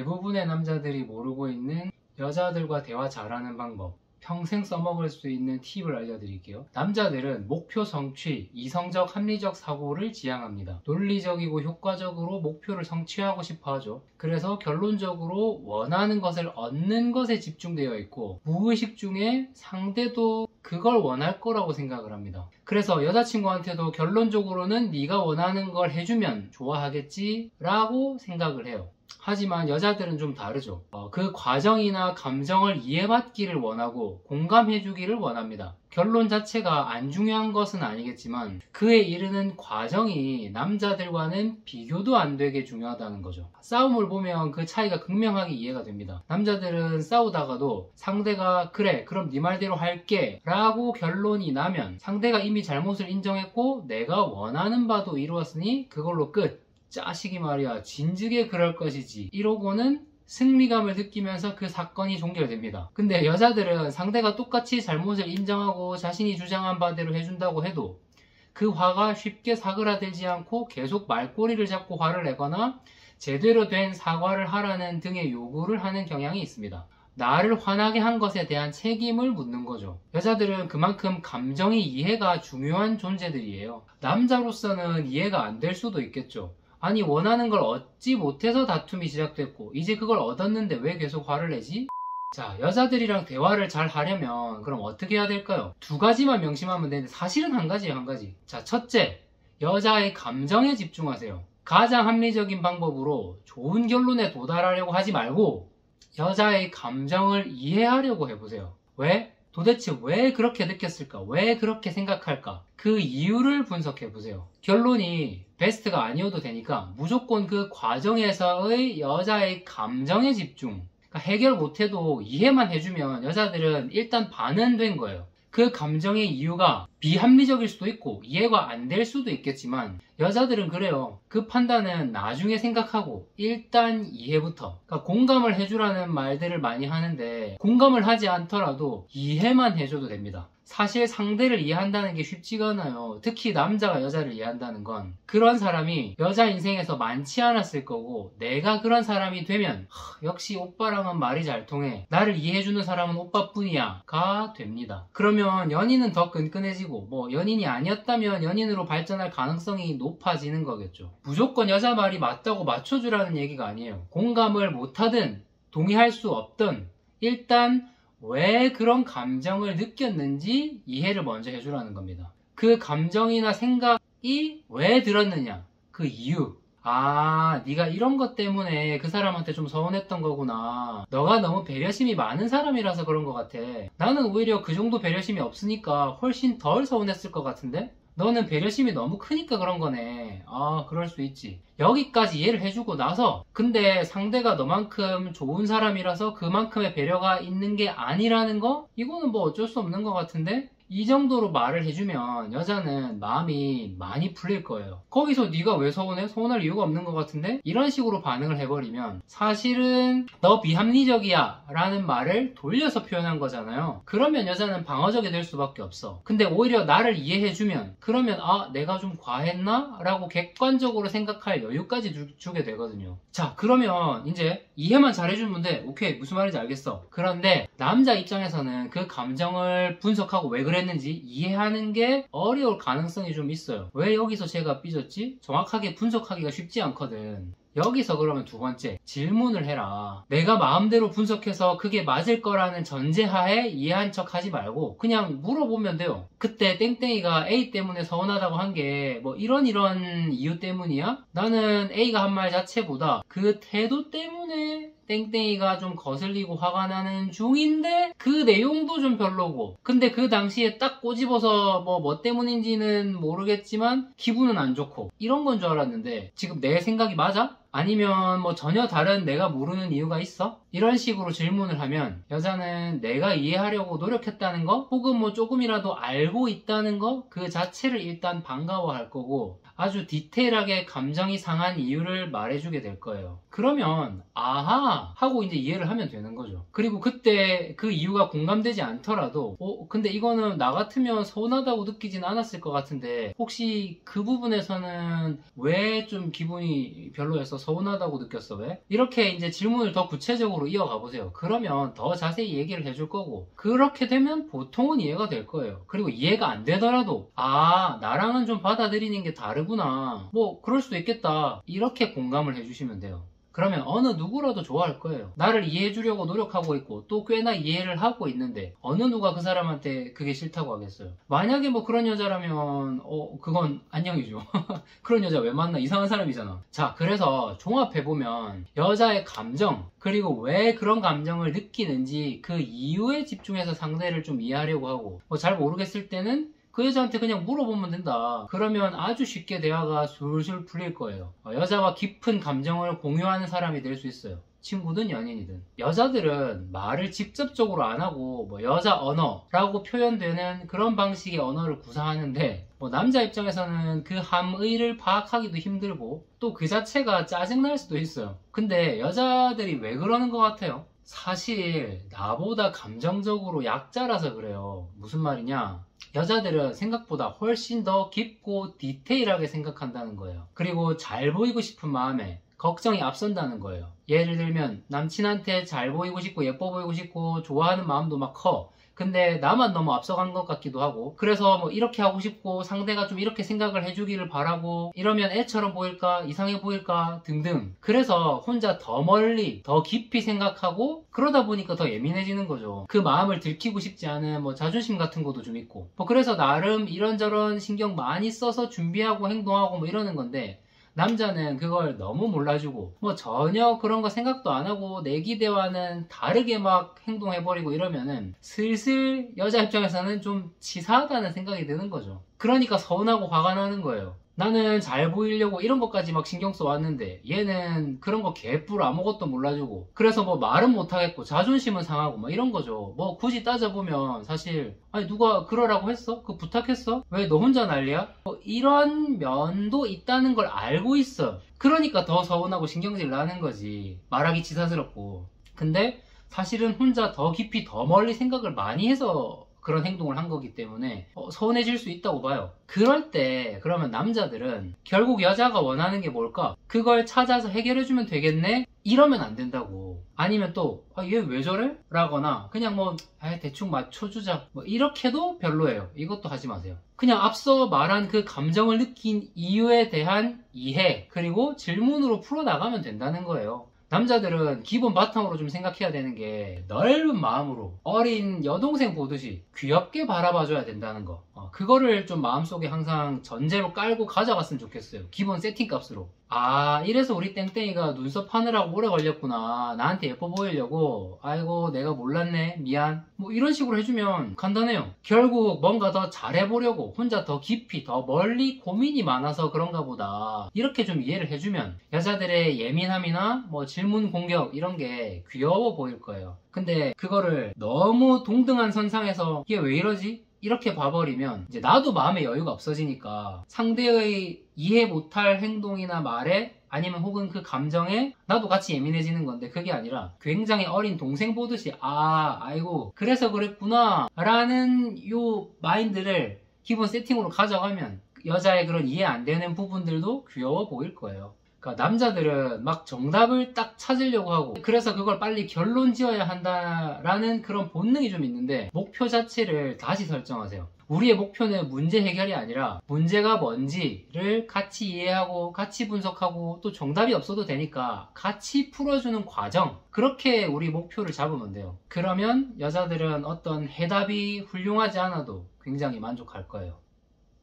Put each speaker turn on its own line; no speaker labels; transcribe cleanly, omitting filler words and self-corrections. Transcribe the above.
대부분의 남자들이 모르고 있는 여자들과 대화 잘하는 방법, 평생 써먹을 수 있는 팁을 알려드릴게요. 남자들은 목표 성취, 이성적 합리적 사고를 지향합니다. 논리적이고 효과적으로 목표를 성취하고 싶어 하죠. 그래서 결론적으로 원하는 것을 얻는 것에 집중되어 있고, 무의식 중에 상대도 그걸 원할 거라고 생각을 합니다. 그래서 여자친구한테도 결론적으로는 네가 원하는 걸 해주면 좋아하겠지 라고 생각을 해요. 하지만 여자들은 좀 다르죠. 그 과정이나 감정을 이해받기를 원하고 공감해주기를 원합니다. 결론 자체가 안 중요한 것은 아니겠지만 그에 이르는 과정이 남자들과는 비교도 안 되게 중요하다는 거죠. 싸움을 보면 그 차이가 극명하게 이해가 됩니다. 남자들은 싸우다가도 상대가 그래 그럼 네 말대로 할게 라고 결론이 나면 상대가 이미 잘못을 인정했고 내가 원하는 바도 이루었으니 그걸로 끝. 짜식이 말이야 진즉에 그럴 것이지 이러고는 승리감을 느끼면서 그 사건이 종결됩니다. 근데 여자들은 상대가 똑같이 잘못을 인정하고 자신이 주장한 바대로 해준다고 해도 그 화가 쉽게 사그라들지 않고 계속 말꼬리를 잡고 화를 내거나 제대로 된 사과를 하라는 등의 요구를 하는 경향이 있습니다. 나를 화나게 한 것에 대한 책임을 묻는 거죠. 여자들은 그만큼 감정의 이해가 중요한 존재들이에요. 남자로서는 이해가 안 될 수도 있겠죠. 아니 원하는 걸 얻지 못해서 다툼이 시작됐고 이제 그걸 얻었는데 왜 계속 화를 내지? 자, 여자들이랑 대화를 잘 하려면 그럼 어떻게 해야 될까요? 두 가지만 명심하면 되는데 사실은 한 가지예요, 한 가지. 자, 첫째, 여자의 감정에 집중하세요. 가장 합리적인 방법으로 좋은 결론에 도달하려고 하지 말고 여자의 감정을 이해하려고 해보세요. 왜? 도대체 왜 그렇게 느꼈을까? 왜 그렇게 생각할까? 그 이유를 분석해보세요. 결론이 베스트가 아니어도 되니까 무조건 그 과정에서의 여자의 감정에 집중. 그러니까 해결 못해도 이해만 해주면 여자들은 일단 반은 된 거예요. 그 감정의 이유가 비합리적일 수도 있고 이해가 안 될 수도 있겠지만 여자들은 그래요. 그 판단은 나중에 생각하고 일단 이해부터. 그러니까 공감을 해주라는 말들을 많이 하는데 공감을 하지 않더라도 이해만 해줘도 됩니다. 사실 상대를 이해한다는 게 쉽지가 않아요. 특히 남자가 여자를 이해한다는 건 그런 사람이 여자 인생에서 많지 않았을 거고 내가 그런 사람이 되면 역시 오빠랑은 말이 잘 통해 나를 이해해주는 사람은 오빠뿐이야 가 됩니다. 그러면 연인은 더 끈끈해지고 뭐 연인이 아니었다면 연인으로 발전할 가능성이 높아지는 거겠죠. 무조건 여자 말이 맞다고 맞춰주라는 얘기가 아니에요. 공감을 못하든 동의할 수 없든 일단 왜 그런 감정을 느꼈는지 이해를 먼저 해주라는 겁니다. 그 감정이나 생각이 왜 들었느냐, 그 이유. 아, 네가 이런 것 때문에 그 사람한테 좀 서운했던 거구나. 너가 너무 배려심이 많은 사람이라서 그런 것 같아. 나는 오히려 그 정도 배려심이 없으니까 훨씬 덜 서운했을 것 같은데? 너는 배려심이 너무 크니까 그런 거네. 아, 그럴 수 있지. 여기까지 이해를 해주고 나서 근데 상대가 너만큼 좋은 사람이라서 그만큼의 배려가 있는 게 아니라는 거? 이거는 뭐 어쩔 수 없는 것 같은데? 이 정도로 말을 해주면 여자는 마음이 많이 풀릴 거예요. 거기서 네가 왜 서운해? 서운할 이유가 없는 것 같은데? 이런 식으로 반응을 해버리면 사실은 너 비합리적이야 라는 말을 돌려서 표현한 거잖아요. 그러면 여자는 방어적이 될 수밖에 없어. 근데 오히려 나를 이해해주면 그러면 아 내가 좀 과했나? 라고 객관적으로 생각할 여유까지 주게 되거든요. 자, 그러면 이제 이해만 잘해주면 돼. 오케이, 무슨 말인지 알겠어. 그런데 남자 입장에서는 그 감정을 분석하고 왜 그랬는지 이해하는 게 어려울 가능성이 좀 있어요. 왜 여기서 제가 삐졌지? 정확하게 분석하기가 쉽지 않거든. 여기서 그러면 두 번째, 질문을 해라. 내가 마음대로 분석해서 그게 맞을 거라는 전제하에 이해한 척 하지 말고 그냥 물어보면 돼요. 그때 땡땡이가 A 때문에 서운하다고 한 게 뭐 이런 이유 때문이야? 나는 A가 한 말 자체보다 그 태도 때문에 땡땡이가 좀 거슬리고 화가 나는 중인데 그 내용도 좀 별로고 근데 그 당시에 딱 꼬집어서 뭐 때문인지는 모르겠지만 기분은 안 좋고 이런 건 줄 알았는데 지금 내 생각이 맞아? 아니면 뭐 전혀 다른 내가 모르는 이유가 있어? 이런 식으로 질문을 하면 여자는 내가 이해하려고 노력했다는 거 혹은 뭐 조금이라도 알고 있다는 거 그 자체를 일단 반가워할 거고 아주 디테일하게 감정이 상한 이유를 말해주게 될 거예요. 그러면 아하 하고 이제 이해를 하면 되는 거죠. 그리고 그때 그 이유가 공감되지 않더라도 근데 이거는 나 같으면 서운하다고 느끼진 않았을 것 같은데 혹시 그 부분에서는 왜 좀 기분이 별로였어? 서운하다고 느꼈어? 왜? 이렇게 이제 질문을 더 구체적으로 이어가 보세요. 그러면 더 자세히 얘기를 해줄 거고, 그렇게 되면 보통은 이해가 될 거예요. 그리고 이해가 안 되더라도 아, 나랑은 좀 받아들이는 게 다르구나, 뭐 그럴 수도 있겠다, 이렇게 공감을 해주시면 돼요. 그러면 어느 누구라도 좋아할 거예요. 나를 이해해 주려고 노력하고 있고 또 꽤나 이해를 하고 있는데 어느 누가 그 사람한테 그게 싫다고 하겠어요. 만약에 뭐 그런 여자라면 그건 안녕이죠. 그런 여자 왜 만나? 이상한 사람이잖아. 자, 그래서 종합해보면 여자의 감정, 그리고 왜 그런 감정을 느끼는지 그 이유에 집중해서 상대를 좀 이해하려고 하고, 뭐 잘 모르겠을 때는 그 여자한테 그냥 물어보면 된다. 그러면 아주 쉽게 대화가 술술 풀릴 거예요. 여자와 깊은 감정을 공유하는 사람이 될 수 있어요. 친구든 연인이든. 여자들은 말을 직접적으로 안 하고 뭐 여자 언어라고 표현되는 그런 방식의 언어를 구사하는데, 뭐 남자 입장에서는 그 함의를 파악하기도 힘들고 또 그 자체가 짜증날 수도 있어요. 근데 여자들이 왜 그러는 것 같아요? 사실 나보다 감정적으로 약자라서 그래요. 무슨 말이냐? 여자들은 생각보다 훨씬 더 깊고 디테일하게 생각한다는 거예요. 그리고 잘 보이고 싶은 마음에 걱정이 앞선다는 거예요. 예를 들면 남친한테 잘 보이고 싶고 예뻐 보이고 싶고 좋아하는 마음도 막 커. 근데 나만 너무 앞서간 것 같기도 하고, 그래서 뭐 이렇게 하고 싶고 상대가 좀 이렇게 생각을 해주기를 바라고, 이러면 애처럼 보일까 이상해 보일까 등등. 그래서 혼자 더 멀리 더 깊이 생각하고, 그러다 보니까 더 예민해지는 거죠. 그 마음을 들키고 싶지 않은 뭐 자존심 같은 것도 좀 있고, 뭐 그래서 나름 이런저런 신경 많이 써서 준비하고 행동하고 뭐 이러는 건데, 남자는 그걸 너무 몰라주고 뭐 전혀 그런 거 생각도 안 하고 내 기대와는 다르게 막 행동해버리고 이러면은 슬슬 여자 입장에서는 좀 치사하다는 생각이 드는 거죠. 그러니까 서운하고 화가 나는 거예요. 나는 잘 보이려고 이런 것까지 막 신경 써왔는데 얘는 그런 거 개뿔 아무것도 몰라주고, 그래서 뭐 말은 못하겠고 자존심은 상하고 막 이런 거죠. 뭐 굳이 따져보면 사실 아니 누가 그러라고 했어? 그 부탁했어? 왜 너 혼자 난리야? 뭐 이런 면도 있다는 걸 알고 있어. 그러니까 더 서운하고 신경질 나는 거지. 말하기 치사스럽고. 근데 사실은 혼자 더 깊이 더 멀리 생각을 많이 해서 그런 행동을 한 거기 때문에 서운해질 수 있다고 봐요. 그럴 때 그러면 남자들은 결국 여자가 원하는 게 뭘까? 그걸 찾아서 해결해주면 되겠네? 이러면 안 된다고. 아니면 또 얘 왜 저래? 라거나 그냥 뭐 대충 맞춰주자 뭐 이렇게도 별로예요. 이것도 하지 마세요. 그냥 앞서 말한 그 감정을 느낀 이유에 대한 이해, 그리고 질문으로 풀어나가면 된다는 거예요. 남자들은 기본 바탕으로 좀 생각해야 되는 게 넓은 마음으로 어린 여동생 보듯이 귀엽게 바라봐줘야 된다는 거. 그거를 좀 마음속에 항상 전제로 깔고 가져갔으면 좋겠어요. 기본 세팅값으로. 아, 이래서 우리 땡땡이가 눈썹 하느라고 오래 걸렸구나. 나한테 예뻐 보이려고. 아이고, 내가 몰랐네. 미안. 뭐 이런 식으로 해주면 간단해요. 결국 뭔가 더 잘해보려고 혼자 더 깊이 더 멀리 고민이 많아서 그런가 보다, 이렇게 좀 이해를 해주면 여자들의 예민함이나 뭐 질문 공격 이런 게 귀여워 보일 거예요. 근데 그거를 너무 동등한 선상에서 이게 왜 이러지? 이렇게 봐버리면 이제 나도 마음의 여유가 없어지니까 상대의 이해 못할 행동이나 말에, 아니면 혹은 그 감정에 나도 같이 예민해지는 건데, 그게 아니라 굉장히 어린 동생 보듯이 아이고 그래서 그랬구나 라는 요 마인드를 기본 세팅으로 가져가면 여자의 그런 이해 안 되는 부분들도 귀여워 보일 거예요. 그러니까 남자들은 막 정답을 딱 찾으려고 하고, 그래서 그걸 빨리 결론 지어야 한다라는 그런 본능이 좀 있는데, 목표 자체를 다시 설정하세요. 우리의 목표는 문제 해결이 아니라 문제가 뭔지를 같이 이해하고 같이 분석하고, 또 정답이 없어도 되니까 같이 풀어주는 과정, 그렇게 우리 목표를 잡으면 돼요. 그러면 여자들은 어떤 해답이 훌륭하지 않아도 굉장히 만족할 거예요.